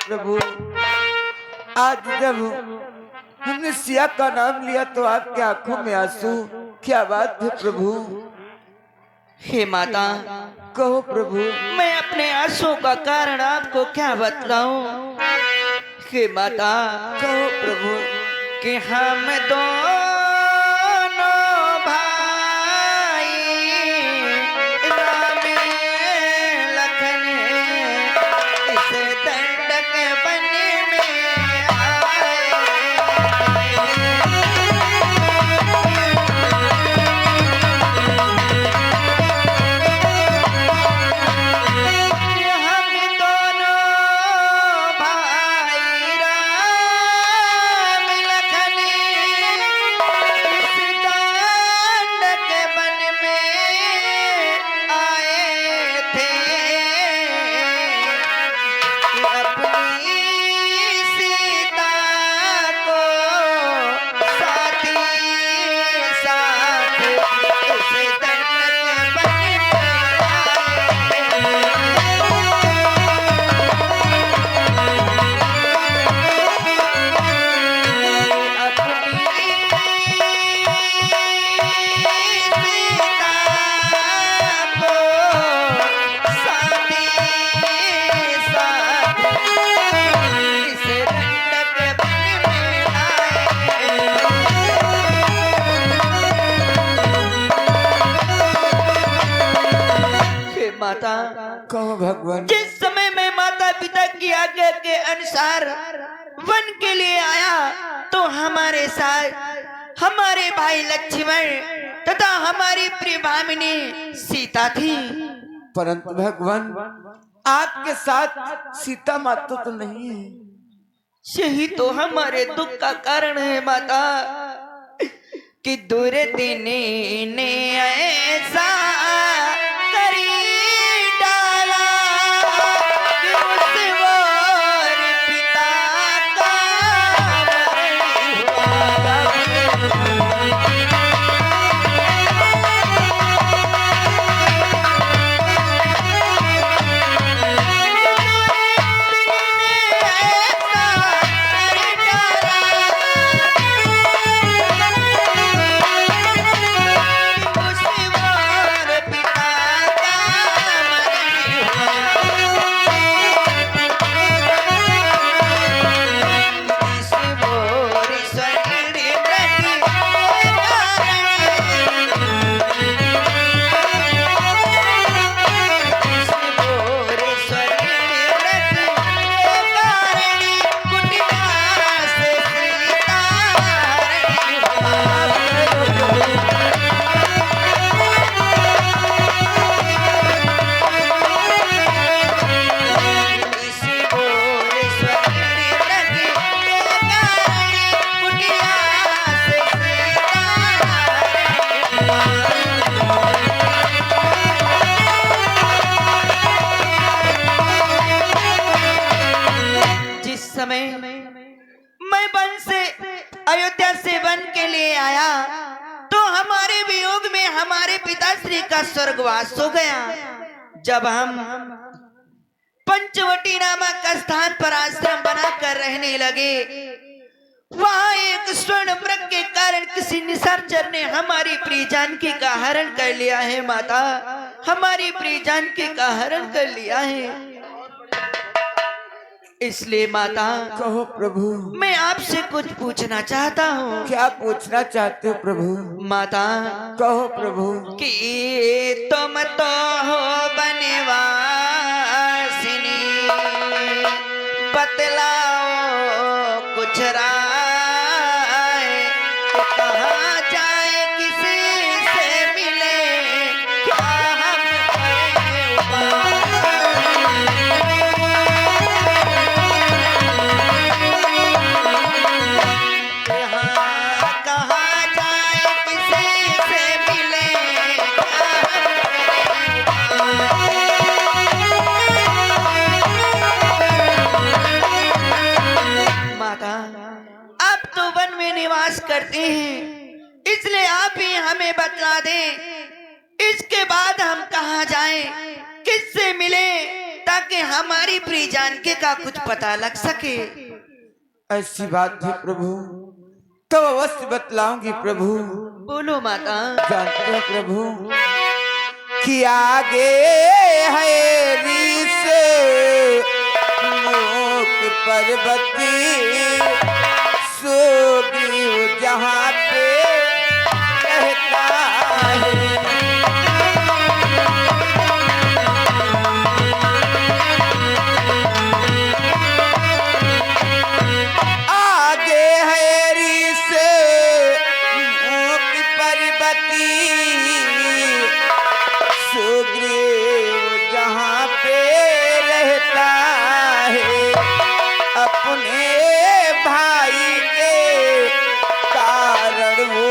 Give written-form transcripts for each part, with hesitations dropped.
प्रभु, आज जब हमने सिया का नाम लिया तो आपकी आंखों में आंसू, क्या बात है प्रभु? हे माता, कहो प्रभु। मैं अपने आंसू का कारण आपको क्या बतलाऊं? हे माता, कहो प्रभु। कि हम दोनों भाई राम लखन इस दंडक वन में आए। हम दोनों भाई राम लखन इस दंडक वन में आए थे। अपनी सीता को साथी साथ इस दंडक वन माता, कहो भगवान। जिस समय मैं माता पिता की आज्ञा के अनुसार वन के लिए आया तो हमारे साथ हमारे भाई लक्ष्मण तथा हमारी प्रिय भामिनी सीता थी। परंतु भगवान, आपके साथ सीता माता तो नहीं है। यही तो हमारे दुख का कारण है माता, कि दूर दिन ने ऐसा करी डाला कि उस और पिता का मरण हुआ। मैं वन से अयोध्या से वन के लिए आया तो हमारे वियोग में हमारे पिताश्री का स्वर्गवास हो गया। जब हम पंचवटी नामक स्थान पर आश्रम बनाकर रहने लगे, वहां एक स्वर्ण मृग के कारण किसी निशाचर ने हमारी प्रिय जानकी का हरण कर लिया है। माता, हमारी प्रिय जानकी का हरण कर लिया है। इसलिए माता, कहो प्रभु। मैं आपसे कुछ पूछना चाहता हूँ। क्या पूछना चाहते हो प्रभु? माता, कहो प्रभु। कि तुम तो हो बनवासिनी, बतलाओ कुछ राय, कहाँ जाए किसी से मिले, क्या हम करें उपाय? करते हैं, इसलिए आप ही हमें बतला दें, इसके बाद हम कहाँ जाएं, किससे मिले, ताकि ताकि हमारी प्रिय जानकी का कुछ पता लग सके। ऐसी बात है प्रभु, तो अवश्य बतलाऊंगी प्रभु। बोलो माता। जानते हैं प्रभु कि आगे है रीस मूक पर्वती, सोगी जहाँ पे रहता है। आगे है रीस मूक पर्वती, सुग्रीव जहाँ पे रहता है। अपने भाई के कारण वो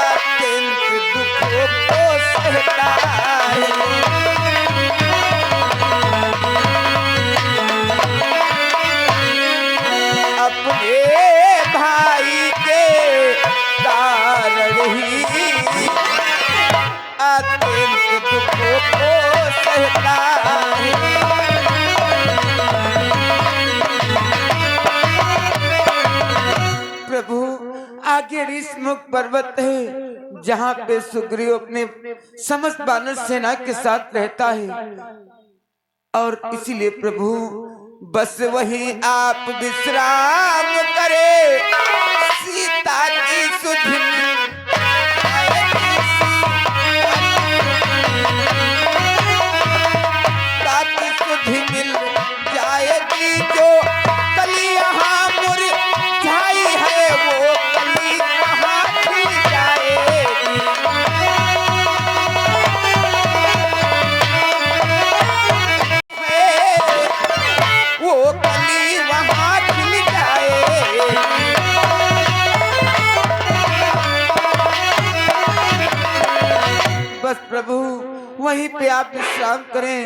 अत्यंत दुखों को सहता है। अपने भाई के कारण ही अत्यंत दुखों को सहता है। प्रभु आगे ऋषमुख पर्वत है, जहाँ पे सुग्रीव अपने समस्त वानर सेना के साथ रहता है। और इसीलिए प्रभु बस वही आप विश्राम करे, सीता की सुधि मिल जाएगी। जो कली यहाँ मुरझाई है, वो कली यहाँ खिल जाएगी। वो कली वहाँ खिल जाएगी। बस प्रभु वहीं पे आप विश्राम करें,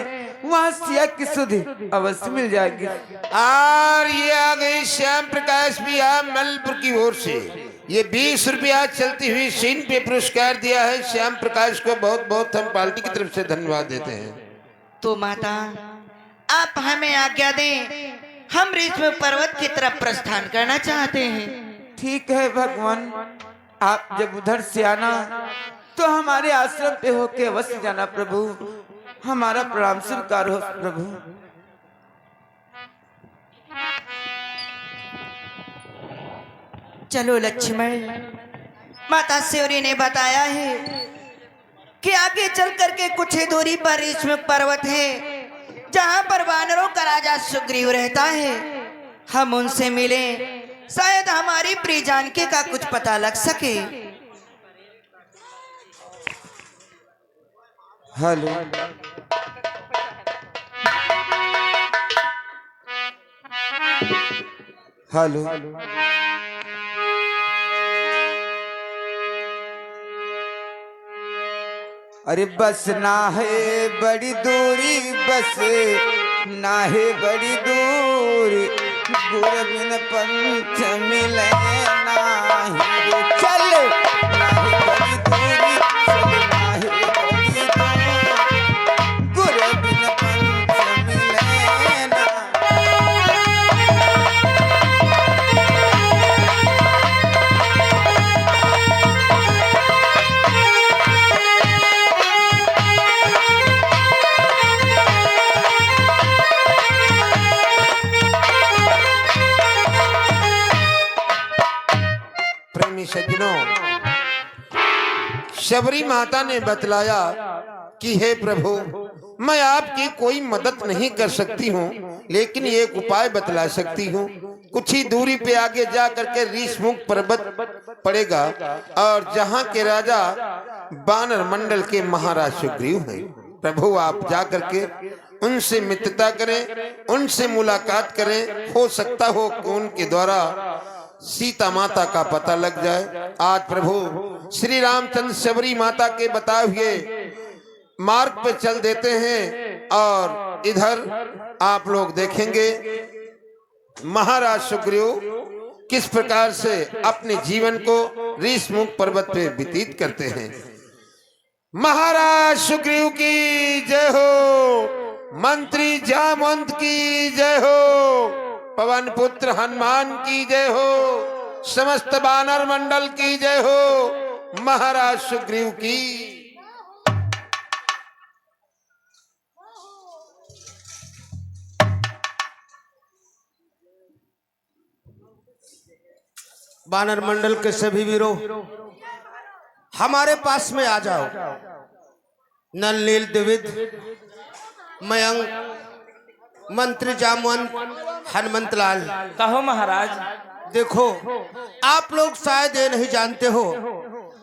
वहाँ सिया की सुधि अवश्य मिल जाएगी। और ये आ गई श्याम प्रकाश भैया मलपुर की ओर से। ये 20 रुपया चलती हुई सीन पे पुरस्कार दिया है। श्याम प्रकाश को बहुत बहुत हम पार्टी की तरफ से धन्यवाद देते हैं। तो माता आप हमें आज्ञा दें, हम ऋषमुख पर्वत की तरफ प्रस्थान करना चाहते हैं। ठीक है भगवान, आप जब उधर से आना तो हमारे आश्रम पे होके अवश्य जाना प्रभु। हमारा प्रणाम स्वीकार हो प्रभु। चलो लक्ष्मण, माता सेवरी ने बताया है कि आगे चल करके कुछ ही दूरी पर ऋषमुख पर्वत है, जहां पर वानरों का राजा सुग्रीव रहता है। हम उनसे मिले, शायद हमारी प्रिय जानकी का कुछ पता लग सके। हेलो, हेलो, अरे बस ना है बड़ी दूरी, बस ना है बड़ी दूरी, गुर बिन पंच मिले नाही। चल ना है बड़ी दूरी, चल ना है बड़ी दूरी, गुर बिन पंच मिले ना। सज्जनों, शबरी माता ने बतलाया कि हे प्रभु, मैं आपकी कोई मदद नहीं कर सकती हूँ, लेकिन एक उपाय बतला सकती हूँ। कुछ ही दूरी पे आगे जा करके ऋषमुख पर्वत पड़ेगा, और जहाँ के राजा वानर मंडल के महाराज सुग्रीव हैं। प्रभु आप जा करके उनसे मित्रता करें, उनसे मुलाकात करें। हो सकता हो कि उनके द्वारा सीता माता का पता लग जाए। आज प्रभु श्री रामचंद्र शबरी माता के बताए हुए मार्ग पे चल देते हैं, और इधर आप लोग देखेंगे महाराज सुग्रीव किस प्रकार से अपने जीवन को ऋषमुख पर्वत पे व्यतीत करते हैं। महाराज सुग्रीव की जय हो, मंत्री जामवंत की जय हो, पवन पुत्र हनुमान की जय हो, समस्त वानर मंडल की जय हो, महाराज सुग्रीव की। वानर मंडल के सभी वीरों, हमारे पास में आ जाओ। नल नील द्विविद मयंक मंत्री जामवंत हनुमंत लाल। कहो महाराज। देखो, आप लोग शायद ये नहीं जानते हो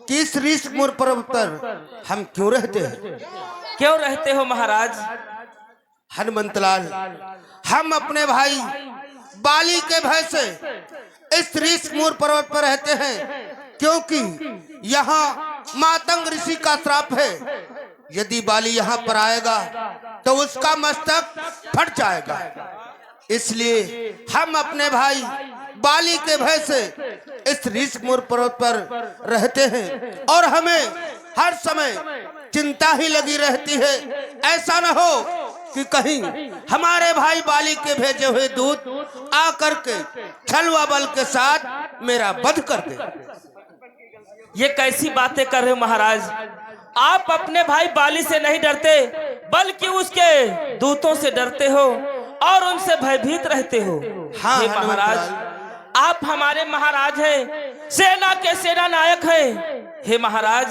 कि इस ऋषिमुर पर्वत पर हम क्यों रहते हैं। क्यों रहते हो महाराज? हनुमंत लाल, हम अपने भाई बाली के भय से इस ऋषिमुर पर्वत पर रहते हैं, क्योंकि यहाँ मातंग ऋषि का श्राप है। यदि बाली यहाँ पर आएगा तो उसका मस्तक फट जाएगा। इसलिए हम अपने भाई बाली के भय से इस ऋषिमुर पर्वत पर रहते हैं और हमें हर समय चिंता ही लगी रहती है। ऐसा न हो कि कहीं हमारे भाई बाली के भेजे हुए दूत आकर के छल व बल के साथ मेरा वध कर दे। ये कैसी बातें कर रहे हो महाराज? आप अपने भाई बाली से नहीं डरते, बल्कि उसके दूतों से डरते हो और उनसे भयभीत रहते हो। हाँ हे महाराज, आप हमारे महाराज हैं, सेना के सेना नायक हैं। हे महाराज,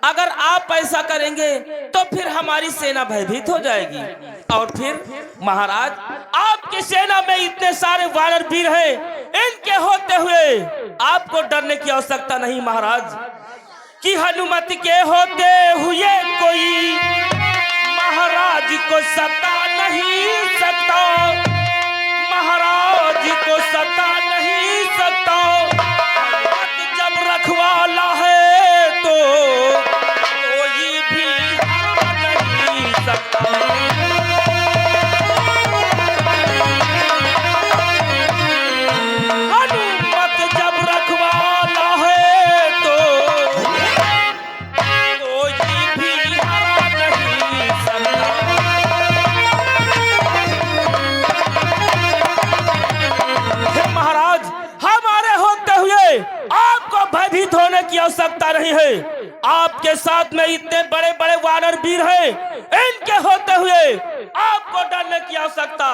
अगर आप ऐसा करेंगे तो फिर हमारी सेना भयभीत हो जाएगी और फिर महाराज आपकी सेना में इतने सारे वानर वीर हैं, इनके होते हुए आपको डरने की आवश्यकता नहीं महाराज। कि हनुमत के होते हुए कोई महाराज को सता नहीं सकता, महाराज को सता नहीं सकता। जब रखवाला है तो कोई भी नहीं सकता। हनुमत जब रखवाला है तो कोई भी हरा नहीं सकता। हे महाराज, हमारे होते हुए आपको भयभीत होने की आवश्यकता नहीं है। आपके साथ में इतने बड़े बड़े वानर वीर हैं, इनके होते हुए आपको डरने की आवश्यकता।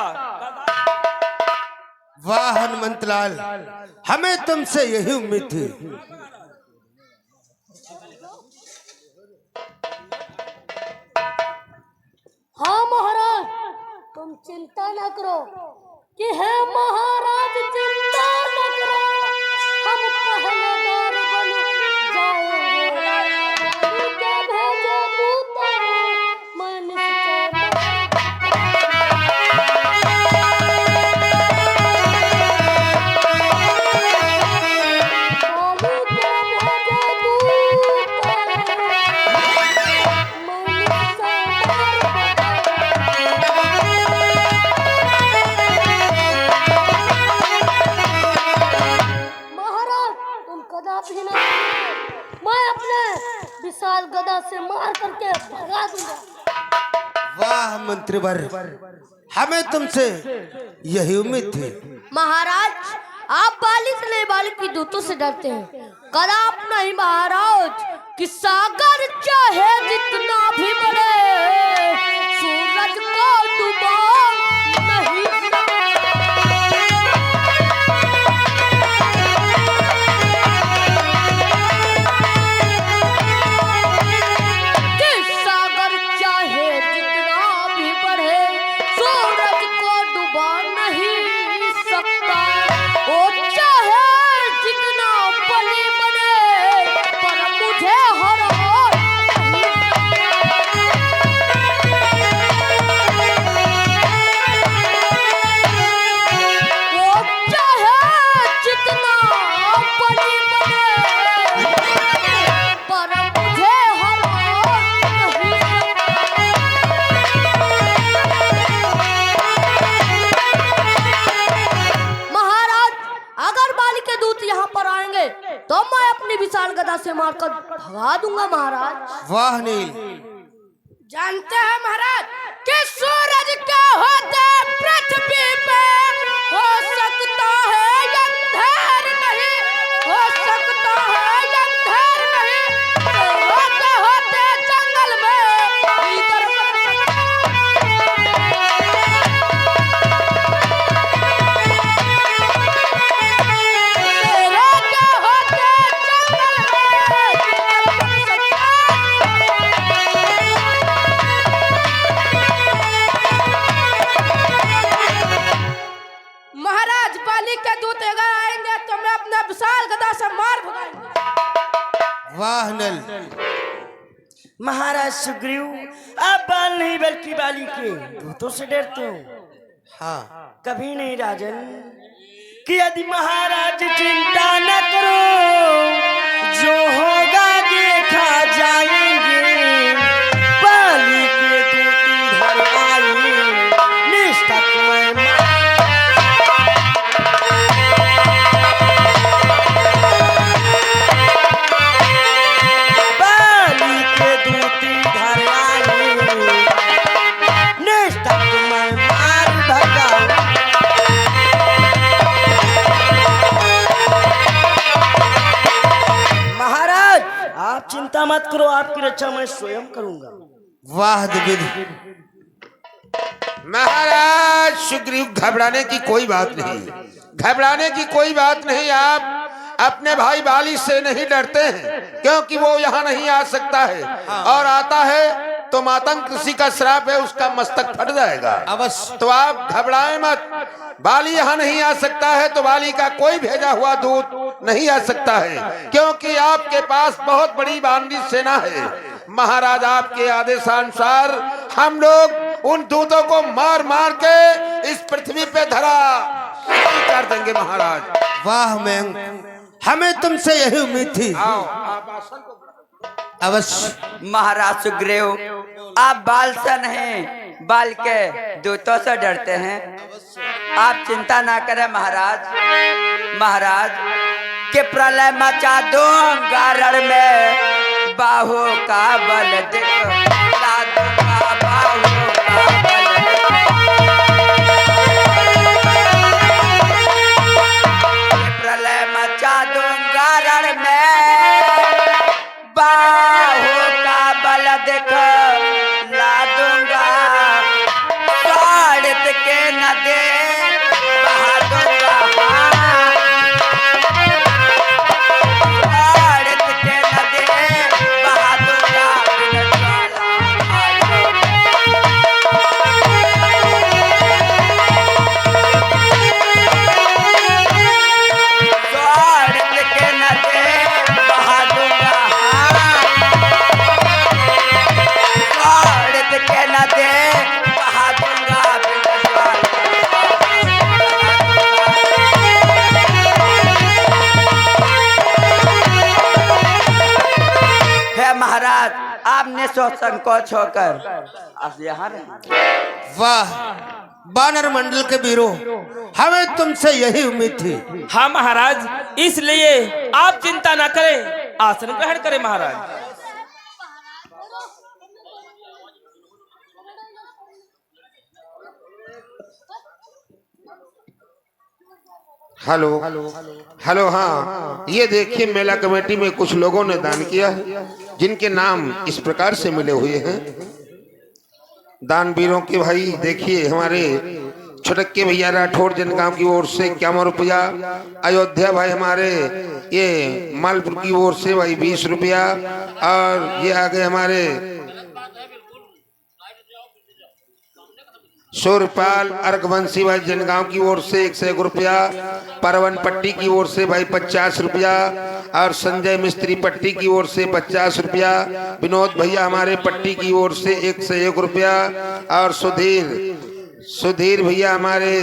वाह हनुमंत लाल, हमें तुमसे यही उम्मीद थी। हाँ महाराज, तुम चिंता न करो कि है महाराज, चिंता न करो, हम पहरेदार बन जाएंगे। उनके भेजे दूतों मैं निश्चय विशाल गदा से मार करके भगा दूंगा। वाह मंत्रीवर, हमें तुमसे यही उम्मीद थी। महाराज, आप बाली से नहीं बाली की दूतों से डरते हैं। कदाप नहीं महाराज कि सागर चाहे जितना भी बड़े, सूरज को डुबा नहीं तो मैं अपनी विशाल गदा से मारकर भगा दूंगा महाराज। वाह नील, जानते हैं महाराज, कि सूरज के होते पृथ्वी पे हो सकता है अंधेर नहीं, हो सकता है अंधेर नहीं, होते होते जंगल में इधर महाराज बाली के दूत अगर आएंगे तो मैं अपना विशाल गदा से मार भगाऊंगा। वाह नल। महाराज सुग्रीव, आप बाल नहीं बल्कि बाली के दूतों से डरते हो। हाँ, कभी नहीं राजन कि यदि महाराज चिंता न करो, जो होगा देखा जाएंगे। बाली के दूत इधर आए, निष्ठक मैं बाली के दूत इधर आए, निष्ठक मैं मार भगाऊं। महाराज आप चिंता मत करो, आपकी रक्षा मैं स्वयं करूंगा। वाह द्विविध। महाराज सुग्रीव, घबराने की कोई बात नहीं, घबराने की कोई बात नहीं। आप अपने भाई बाली से नहीं डरते हैं, क्योंकि वो यहाँ नहीं आ सकता है, और आता है तो मातंग ऋषि का श्राप है, उसका मस्तक फट जाएगा अवश्य। तो आप घबराएं मत। बाली यहाँ नहीं आ सकता है तो बाली का कोई भेजा हुआ दूत नहीं आ सकता है, क्योंकि आपके पास बहुत बड़ी बानरी सेना है। महाराज आपके आदेशानुसार हम लोग उन दूतों को मार मार के इस पृथ्वी पे धरा कर देंगे महाराज। वाह मैंग, हमें तुमसे यही उम्मीद थी। अवश्य। महाराज सुग्रीव, आप बाल से नहीं बाल के दूतों से डरते हैं। आप चिंता ना करें महाराज। महाराज के प्रलय मचा दूंगा रण में, बाहु का बल दिखला दूंगा, बाहु का बल प्रलय मचा दूंगा रण में, बाहु का बल दिखला दूंगा, साड़ित के न दे बहा दूंगा, साड़ित के न दे बहा दूंगा, बिन साड़ित के न दे बहा दूंगा, साड़ित के न दे बहा दूंगा, हे महाराज, आपने सोच संकोच होकर आप यहाँ रहे। वाह बानर मंडल के वीरों, हमें तुमसे यही उम्मीद थी। हाँ महाराज, इसलिए आप चिंता ना करें, आसन ग्रहण करें महाराज। Hello hello. हाँ, ये देखिए मेला कमेटी में कुछ लोगों ने दान किया है, जिनके नाम इस प्रकार से मिले हुए हैं। दानवीरों के भाई देखिए, हमारे छुटक्के भैया राठौर जनगांव की ओर से 51 रुपया, अयोध्या भाई हमारे ये मालपुर की ओर से भाई 20 रुपया, और ये आ गए हमारे सूर्यपाल अर्घवंशी भाई जनगांव की ओर से 101 रुपया, परवन पट्टी की ओर से भाई 50 रुपया, और संजय मिस्त्री पट्टी की ओर से 50 रुपया, विनोद भैया हमारे पट्टी की ओर से 101 रुपया, और सुधीर भैया हमारे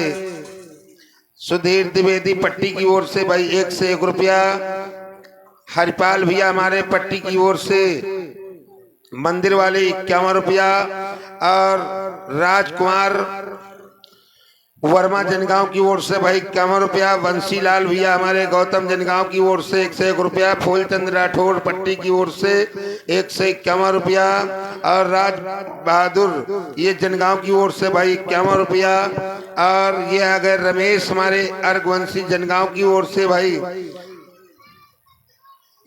सुधीर द्विवेदी पट्टी की ओर से भाई 101 रुपया, हरिपाल भैया हमारे पट्टी की ओर से मंदिर वाले 51 रुपया, और वर्मा जनगांव की ओर से भाई 51 रुपया, बंसीलाल भैया हमारे गौतम जनगांव की ओर से 101 रुपया, फूलचंद राठौर पट्टी की ओर से 151 रुपया और राज बहादुर ये जनगांव की ओर से भाई 51 रुपया और ये आ गए रमेश हमारे अर्घवंशी जनगांव की ओर से भाई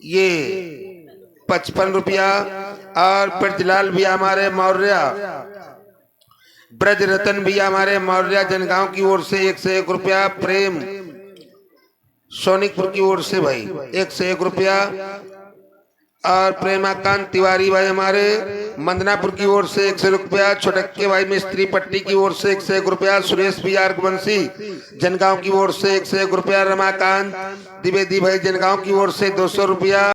ये 55 रुपया और ब्रजलाल भैया हमारे मौर्य, ब्रज रतन भैया हमारे मौर्य जनगांव की ओर से 101 रुपया, प्रेम सोनिकपुर की ओर से भाई 101 रुपया और प्रेमाकांत तिवारी भाई हमारे मंदनापुर की ओर से 100 रुपया, छोटक्के भाई मिस्त्री पट्टी की ओर से 101 रुपया, सुरेश भैया अर्घवंशी जनगांव की ओर से 101 रुपया, रमाकांत द्विवेदी भाई जनगांव की ओर से 200 रुपया।